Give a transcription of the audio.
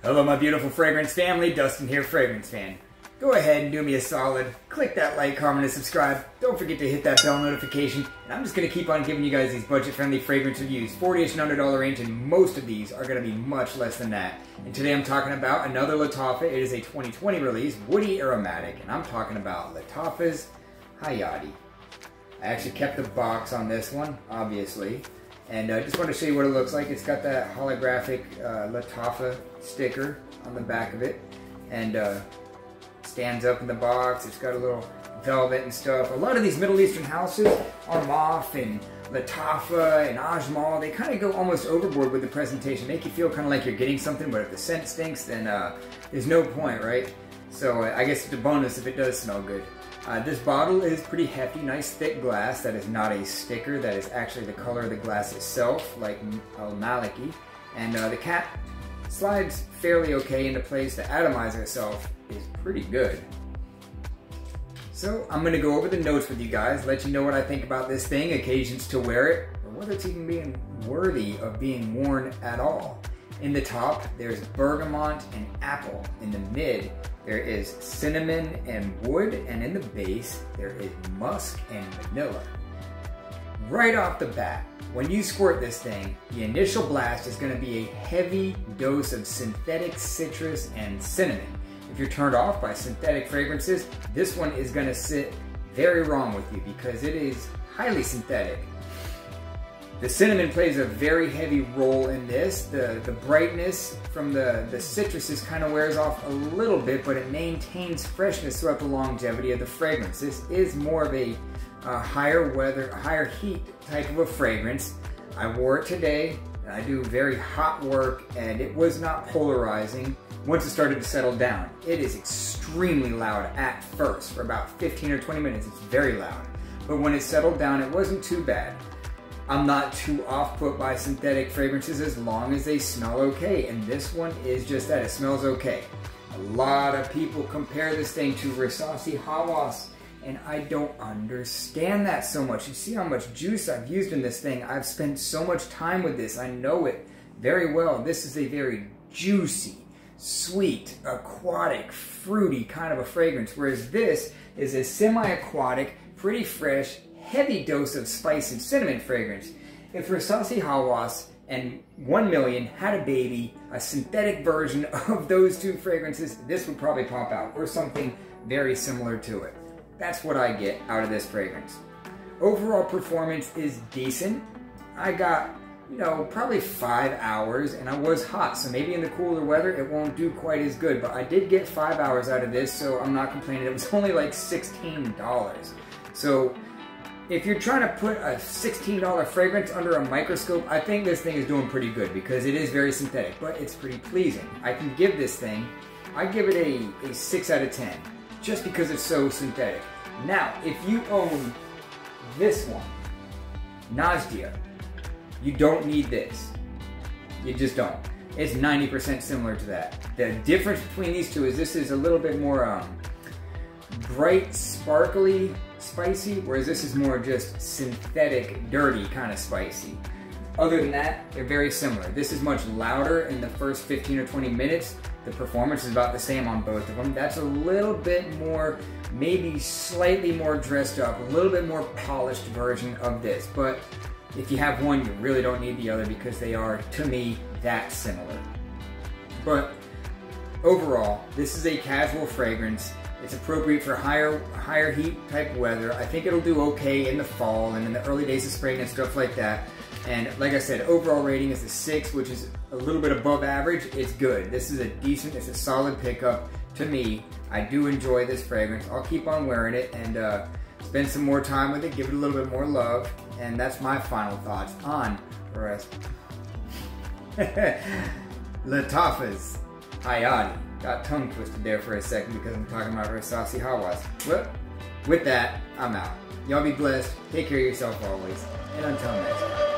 Hello my beautiful fragrance family, Dustin here, Fragrance Fan. Go ahead and do me a solid, click that like, comment, and subscribe. Don't forget to hit that bell notification. And I'm just going to keep on giving you guys these budget-friendly fragrance reviews. $40-ish and $100 range, and most of these are going to be much less than that. And today I'm talking about another Lattafa. It is a 2020 release, woody aromatic, and I'm talking about Lattafa's Hayaati. I actually kept the box on this one, obviously. And I just want to show you what it looks like. It's got that holographic Lattafa sticker on the back of it. And stands up in the box. It's got a little velvet and stuff. A lot of these Middle Eastern houses, Armaf and Lattafa and Ajmal, they kind of go almost overboard with the presentation. Make you feel kind of like you're getting something, but if the scent stinks, then there's no point, right? So I guess it's a bonus if it does smell good. This bottle is pretty hefty, nice thick glass. That is not a sticker. That is actually the color of the glass itself, like Al-Maliki. And the cap slides fairly okay into place. The atomizer itself is pretty good. So I'm going to go over the notes with you guys, let you know what I think about this thing, occasions to wear it, or whether it's even being worthy of being worn at all. In the top, there's bergamot and apple. In the mid, there is cinnamon and wood, and in the base, there is musk and vanilla. Right off the bat, when you squirt this thing, the initial blast is going to be a heavy dose of synthetic citrus and cinnamon. If you're turned off by synthetic fragrances, this one is going to sit very wrong with you because it is highly synthetic. The cinnamon plays a very heavy role in this. The brightness from the citruses kind of wears off a little bit, but it maintains freshness throughout the longevity of the fragrance. This is more of a higher heat type of a fragrance. I wore it today, and I do very hot work, and it was not polarizing once it started to settle down. It is extremely loud at first. For about 15 or 20 minutes, it's very loud. But when it settled down, it wasn't too bad. I'm not too off-put by synthetic fragrances as long as they smell okay, and this one is just that, it smells okay. A lot of people compare this thing to Lattafa Hayaati, and I don't understand that so much. You see how much juice I've used in this thing. I've spent so much time with this. I know it very well. This is a very juicy, sweet, aquatic, fruity kind of a fragrance, whereas this is a semi-aquatic, pretty fresh, heavy dose of spice and cinnamon fragrance. If Lattafa Hayaati and 1 Million had a baby, a synthetic version of those two fragrances, this would probably pop out, or something very similar to it. That's what I get out of this fragrance. Overall performance is decent. I got, probably 5 hours, and I was hot, so maybe in the cooler weather it won't do quite as good, but I did get 5 hours out of this, so I'm not complaining. It was only like $16. So if you're trying to put a $16 fragrance under a microscope, I think this thing is doing pretty good because it is very synthetic, but it's pretty pleasing. I can give this thing, I give it a 6 out of 10, just because it's so synthetic. Now, if you own this one, Najdia, you don't need this. You just don't. It's 90% similar to that. The difference between these two is this is a little bit more bright, sparkly, spicy, whereas this is more just synthetic, dirty kind of spicy. Other than that, they're very similar. This is much louder in the first 15 or 20 minutes. The performance is about the same on both of them. That's a little bit more, maybe slightly more dressed up, a little bit more polished version of this. But if you have one, you really don't need the other because they are, to me, that similar. But overall, this is a casual fragrance. It's appropriate for higher heat type weather. I think it'll do okay in the fall and in the early days of spring and stuff like that. And like I said, overall rating is a 6, which is a little bit above average. It's good. This is it's a solid pickup to me. I do enjoy this fragrance. I'll keep on wearing it and spend some more time with it, give it a little bit more love. And that's my final thoughts on the rest. Lattafa's Hayaati. Got tongue twisted there for a second because I'm talking about Lattafa Hayaati. Well, with that, I'm out. Y'all be blessed. Take care of yourself always. And until next time.